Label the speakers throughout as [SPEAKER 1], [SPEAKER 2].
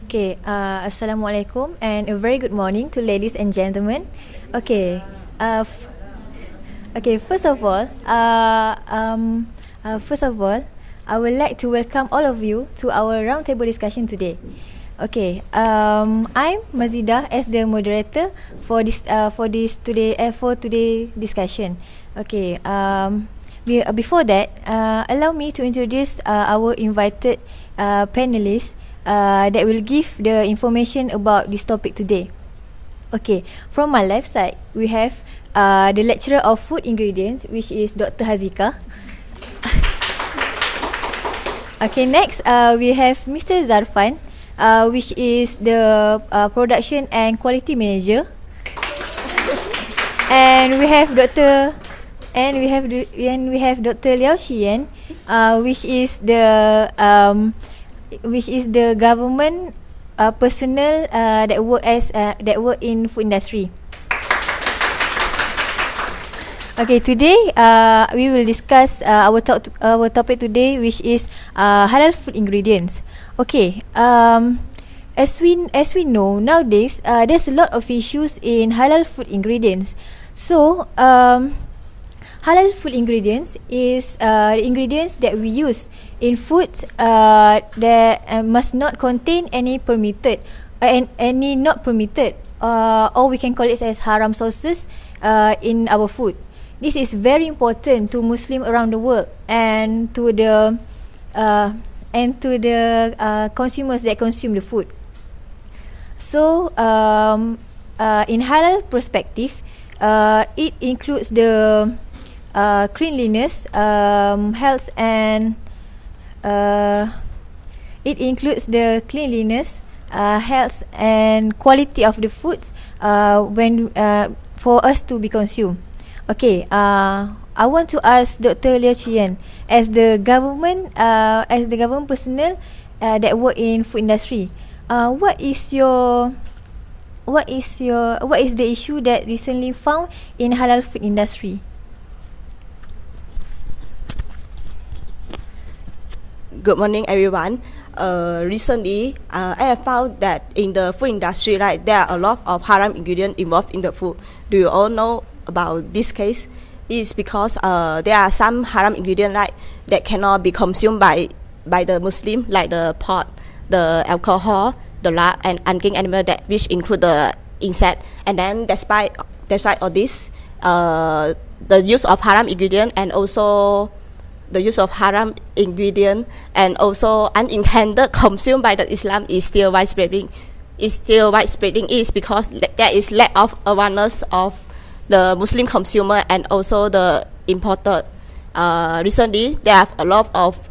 [SPEAKER 1] Assalamualaikum and a very good morning to ladies and gentlemen. Okay, first of all, I would like to welcome all of you to our roundtable discussion today. I'm Mazidah as the moderator for today discussion. Before that, allow me to introduce our invited panelists that will give the information about this topic today. From my left side, we have the lecturer of food ingredients, which is Dr. Haziqah. Next, we have Mr. Zharfan, which is the production and quality manager. And we have Dr. Liaw Shi Yan, which is the government personnel that work in food industry. Today we will discuss our topic today, which is halal food ingredients. As we know nowadays, there's a lot of issues in halal food ingredients. So halal food ingredients is the ingredients that we use in foods that must not contain any permitted any not permitted, or we can call it as haram sources in our food. This is very important to Muslims around the world and to the consumers that consume the food. So in halal perspective, it includes the cleanliness, health, and health and quality of the foods when for us to be consumed. I want to ask Dr. Liaw Shi Yan, as the government personnel that work in food industry, what is the issue that recently found in halal food industry?
[SPEAKER 2] Good morning, everyone. Recently, I have found that in the food industry, right, there are a lot of haram ingredients involved in the food. Do you all know about this case? It's because there are some haram ingredients, right, that cannot be consumed by the Muslim, like the pork, the alcohol, the lard, and unclean animal, that which include the insect. And then despite all this, the use of haram ingredient and also unintended consumed by the Islam is still widespreading. Is because there is lack of awareness of the Muslim consumer and also the importer. Recently, there are a lot of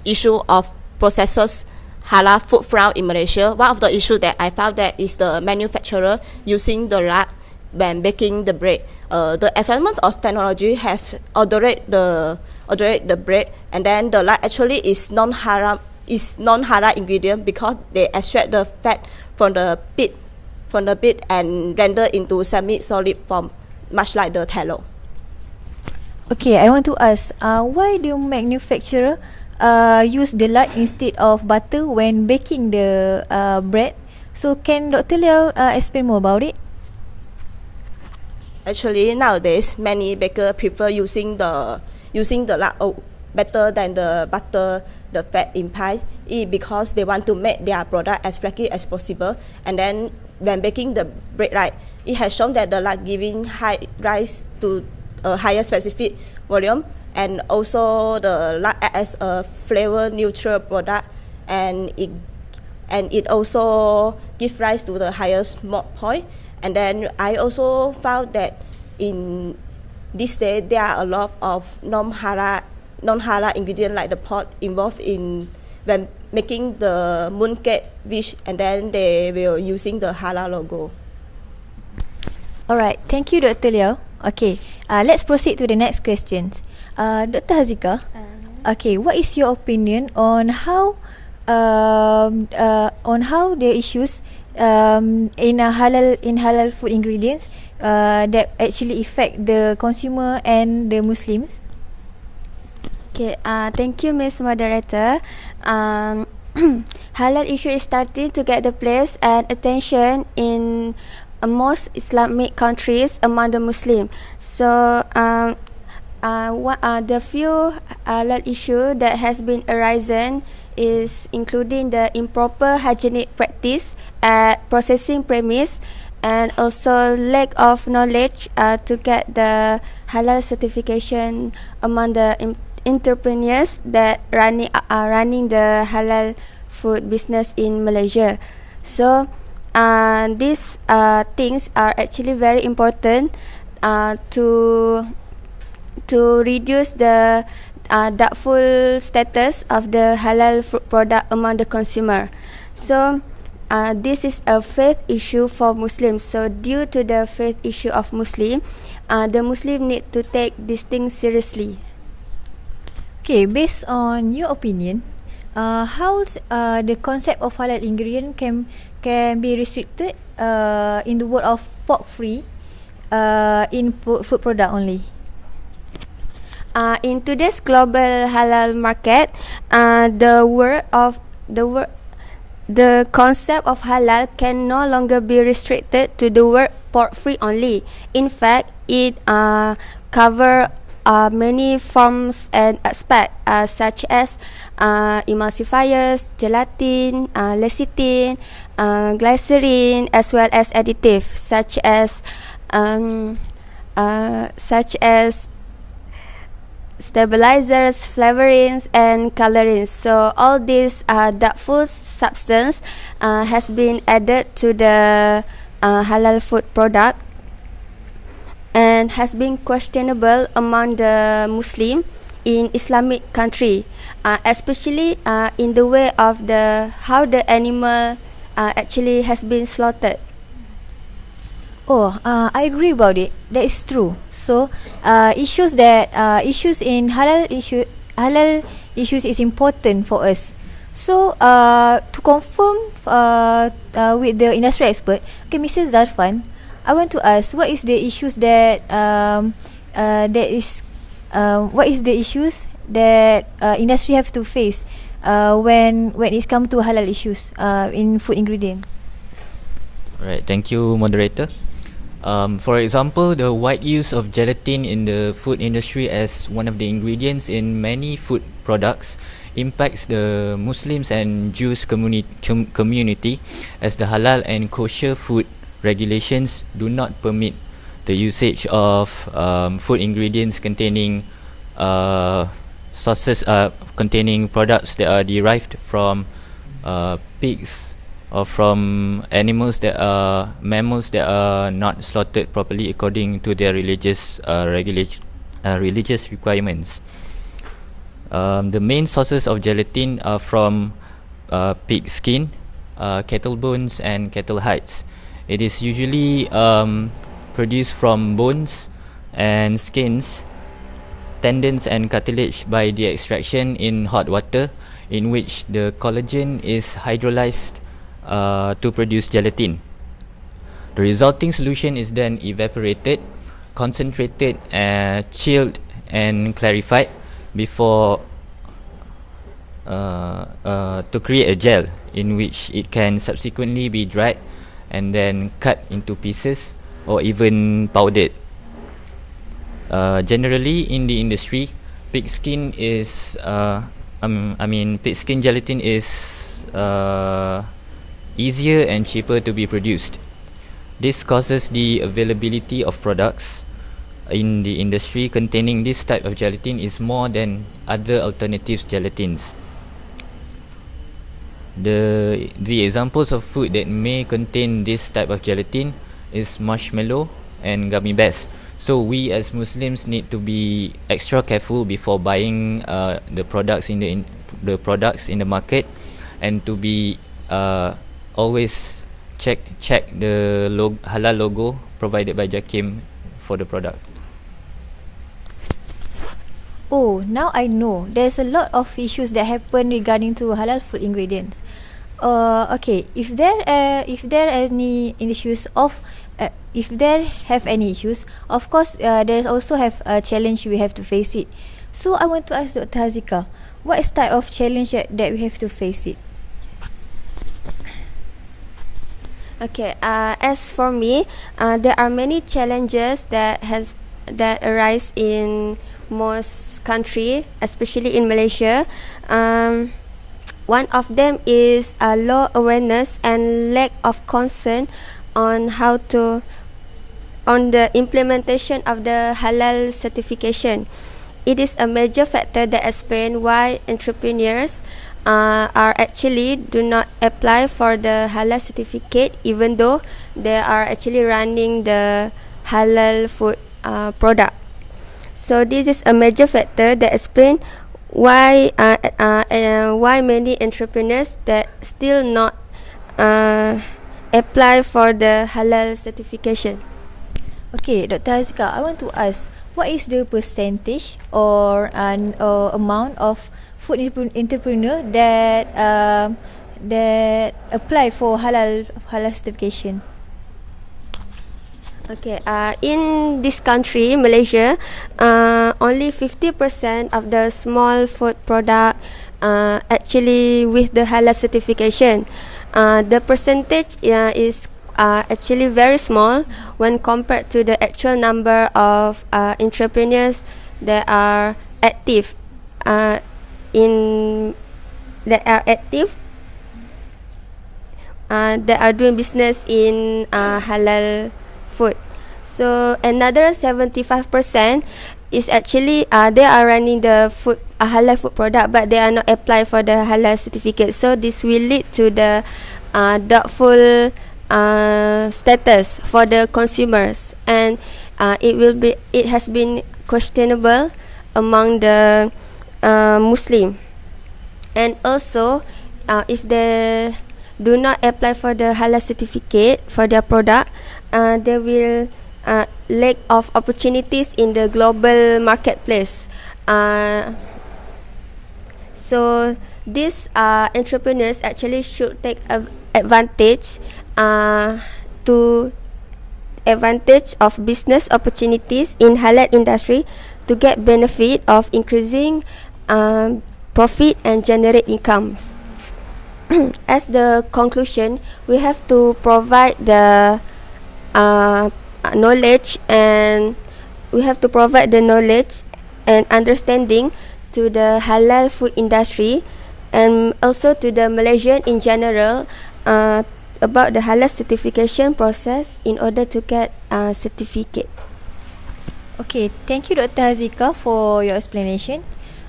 [SPEAKER 2] issue of processors halal food found in Malaysia. One of the issues that I found that is the manufacturer using the lard when baking the bread. The advancement of technology have altered the bread, and then the lard actually is non-halal ingredient because they extract the fat from the pit and render into semi-solid form, much like the tallow.
[SPEAKER 1] I want to ask, why do manufacturer use the lard instead of butter when baking the bread? So can Dr. Liaw explain more about it?
[SPEAKER 2] Actually, nowadays many bakers prefer using the lard better than the butter, the fat implied, because they want to make their product as flaky as possible. And then when baking the bread, right, it has shown that the lard giving high rise to a higher specific volume, and also the lard as a flavor neutral product, and it also gives rise to the higher smoke point. And then I also found that in this day there are a lot of non-halal ingredients like the pork involved in when making the mooncake dish, and then they will using the halal logo.
[SPEAKER 1] Alright, thank you, Dr. Liaw. Let's proceed to the next questions. Dr. Haziqah, what is your opinion on how the issues in halal food ingredients that actually affect the consumer and the Muslims?
[SPEAKER 3] Thank you, Ms. Moderator. halal issue is starting to get the place and attention in most Islamic countries among the Muslim. So the few halal issue that has been arisen is including the improper hygienic practice at processing premise, and also lack of knowledge to get the halal certification among the entrepreneurs that running the halal food business in Malaysia. So these things are actually very important to reduce the doubtful status of the halal food product among the consumer. So this is a faith issue for Muslims. So due to the faith issue of Muslim, the Muslim need to take this thing seriously.
[SPEAKER 1] Okay, based on your opinion, how the concept of halal ingredient can be restricted in the world of pork free in food product only?
[SPEAKER 3] In today's global halal market, the concept of halal can no longer be restricted to the word pork free only. In fact, it cover many forms and aspects such as emulsifiers, gelatin, lecithin, glycerin, as well as additive such as stabilizers, flavorings, and colorings. So all these doubtful substance has been added to the halal food product and has been questionable among the Muslim in Islamic country, especially in the way of how the animal actually has been slaughtered.
[SPEAKER 1] I agree about it. That is true. So issues in halal issues is important for us. So to confirm with the industry expert, okay, Mr. Zharfan, I want to ask, what is the issues that industry have to face when it's come to halal issues in food ingredients?
[SPEAKER 4] Right, thank you, moderator. For example, the wide use of gelatin in the food industry as one of the ingredients in many food products impacts the Muslims and Jews community, as the halal and kosher food regulations do not permit the usage of food ingredients containing containing products that are derived from pigs or from mammals that are not slaughtered properly according to their religious requirements. The main sources of gelatin are from pig skin, cattle bones, and cattle hides. It is usually produced from bones and skins, tendons, and cartilage by the extraction in hot water, in which the collagen is hydrolyzed to produce gelatin. The resulting solution is then evaporated, concentrated, chilled, and clarified before to create a gel, in which it can subsequently be dried and then cut into pieces or even powdered. Generally in the industry, pigskin gelatin is easier and cheaper to be produced. This causes the availability of products in the industry containing this type of gelatin is more than other alternatives gelatins. The examples of food that may contain this type of gelatin is marshmallow and gummy bears. So we as Muslims need to be extra careful before buying the products in the market, and to be always check the halal logo provided by Jakim for the product.
[SPEAKER 1] Now I know there's a lot of issues that happen regarding to halal food ingredients. Okay, if there any issues if there have any issues, of course there also have a challenge we have to face it. So I want to ask Dr. Haziqah, what is type of challenge that we have to face it?
[SPEAKER 3] Okay. As for me, there are many challenges that arise in most country, especially in Malaysia. One of them is low awareness and lack of concern on the implementation of the halal certification. It is a major factor that explains why entrepreneurs are actually do not apply for the halal certificate, even though they are actually running the halal food product. So this is a major factor that explains why many entrepreneurs that still not apply for the halal certification.
[SPEAKER 1] Okay, Dr. Haziqah, I want to ask, what is the percentage or an amount of food entrepreneur that apply for halal certification?
[SPEAKER 3] Okay, in this country, Malaysia, only 50% of the small food product actually with the halal certification. The percentage is actually very small when compared to the actual number of entrepreneurs that are active that are doing business in halal food. So another 75% is actually they are running the food halal food product, but they are not apply for the halal certificate. So this will lead to the doubtful status for the consumers, and it has been questionable among the Muslim. And also, if they do not apply for the halal certificate for their product, there will lack of opportunities in the global marketplace. So these entrepreneurs actually should take advantage of business opportunities in halal industry to get benefit of increasing profit and generate incomes. As the conclusion, we have to provide the knowledge and understanding to the halal food industry, and also to the Malaysian in general about the halal certification process in order to get a certificate.
[SPEAKER 1] Okay, thank you, Dr. Haziqah, for your explanation.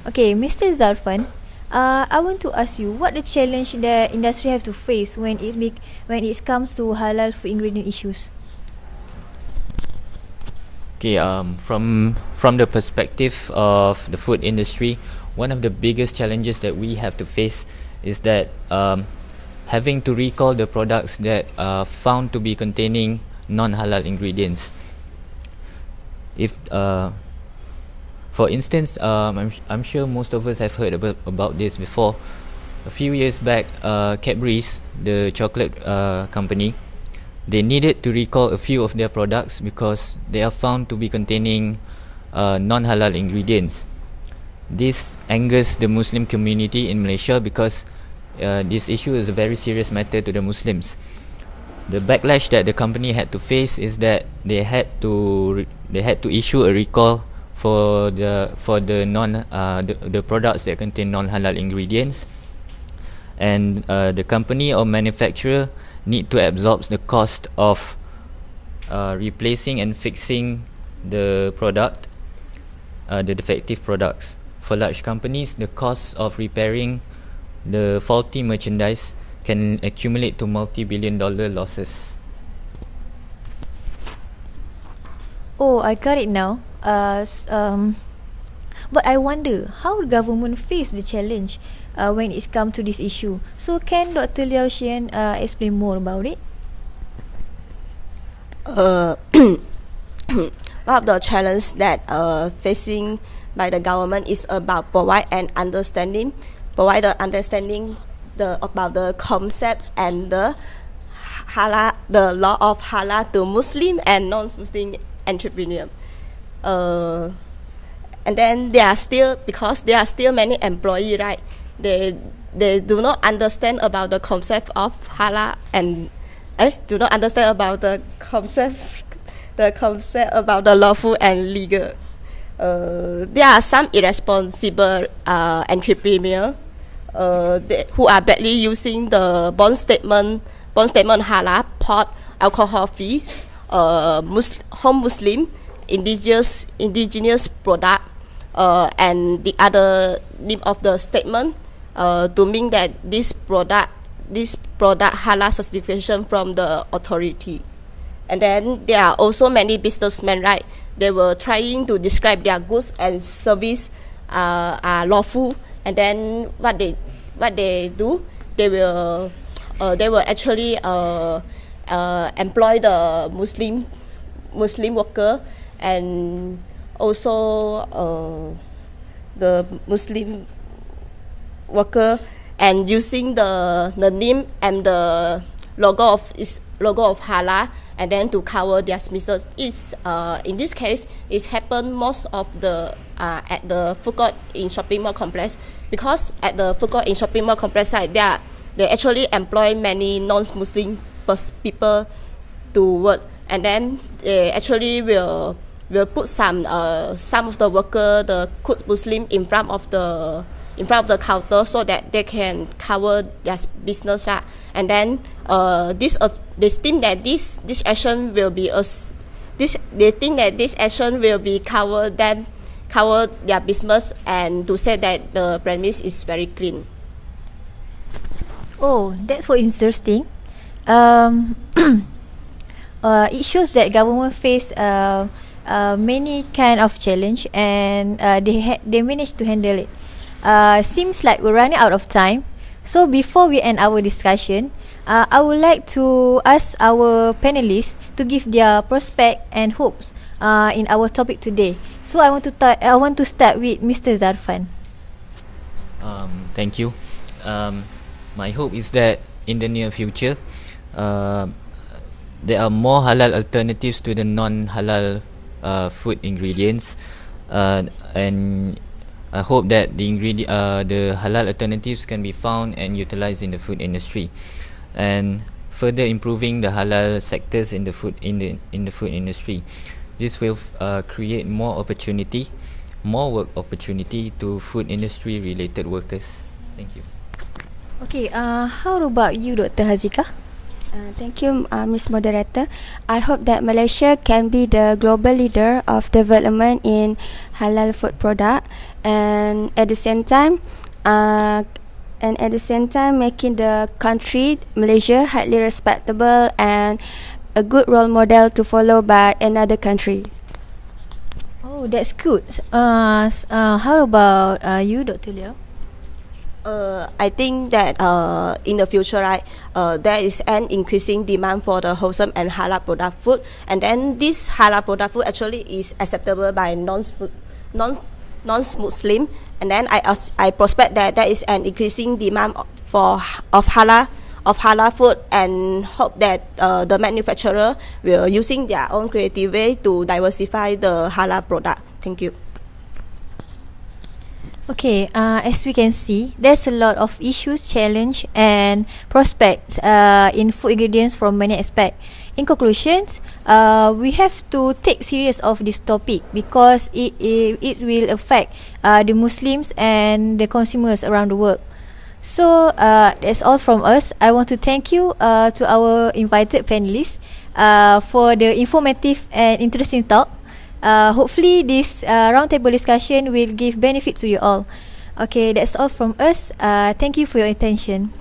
[SPEAKER 1] Okay, Mr. Zharfan, I want to ask you, what the challenge the industry have to face when it comes to halal food ingredient issues?
[SPEAKER 4] Okay, from the perspective of the food industry, one of the biggest challenges that we have to face is that having to recall the products that are found to be containing non-halal ingredients. If for instance, I'm sure most of us have heard about this before. A few years back, Cadbury's, the chocolate company, they needed to recall a few of their products because they are found to be containing non-halal ingredients. This angers the Muslim community in Malaysia because this issue is a very serious matter to the Muslims. The backlash that the company had to face is that they had to issue a recall for the products that contain non-halal ingredients, and the company or manufacturer need to absorb the cost of replacing and fixing the product, the defective products. For large companies, the cost of repairing the faulty merchandise can accumulate to multi-billion-dollar losses.
[SPEAKER 1] Oh, I got it now. But I wonder how the government face the challenge when it's come to this issue. So can Dr. Liaw Shi Yan explain more about it?
[SPEAKER 2] One of the challenges that facing by the government is about provide the understanding about the concept and the halal, the law of halal to Muslim and non-Muslim entrepreneur. And then because there are still many employees, right? They do not understand about the concept of halal and do not understand about the concept about the lawful and legal. There are some irresponsible entrepreneurs who are badly using the bond statement halal, pot, alcohol fees, home Muslim, indigenous product, and the other name of the statement to mean that this product halal certification from the authority. And then there are also many businessmen, right? They were trying to describe their goods and service are lawful, and then what they do, they will actually employ the Muslim worker, and also the Muslim worker, and using the name and the logo of halal, and then to cover their business. In this case, it happened most of the at the food court in shopping mall complex, because at the food court in shopping mall complex side, they actually employ many non-Muslim people to work, and then they actually will put some of the worker, the cook Muslim, in front of the counter, so that they can cover their business, and then they think that this action will be cover their business, and to say that the premise is very clean.
[SPEAKER 1] Oh, that's what interesting. It shows that government face many kind of challenge, and they managed to handle it. Seems like we're running out of time. So before we end our discussion, I would like to ask our panelists to give their prospect and hopes in our topic today. So I want to start with Mr. Zharfan.
[SPEAKER 4] Thank you. My hope is that in the near future, there are more halal alternatives to the non-halal food ingredients, and I hope that the halal alternatives can be found and utilized in the food industry, and further improving the halal sectors in the food industry. This will create more work opportunity to food industry related workers. Thank you.
[SPEAKER 1] Okay, how about you, Dr. Haziqah?
[SPEAKER 3] Thank you, Ms. Moderator. I hope that Malaysia can be the global leader of development in halal food product, and at the same time, making the country Malaysia highly respectable and a good role model to follow by another country.
[SPEAKER 1] Oh, that's good. How about you, Dr. Liaw?
[SPEAKER 2] I think that in the future, right, there is an increasing demand for the wholesome and halal product food, and then this halal product food actually is acceptable by non-Muslim, and then I prospect that there is an increasing demand of halal food, and hope that the manufacturer will using their own creative way to diversify the halal product. Thank you.
[SPEAKER 1] Okay, as we can see, there's a lot of issues, challenge, and prospects in food ingredients from many aspects. In conclusions, we have to take serious of this topic because it will affect the Muslims and the consumers around the world. So that's all from us. I want to thank you to our invited panelists for the informative and interesting talk. Hopefully this roundtable discussion will give benefit to you all. Okay, that's all from us. Thank you for your attention.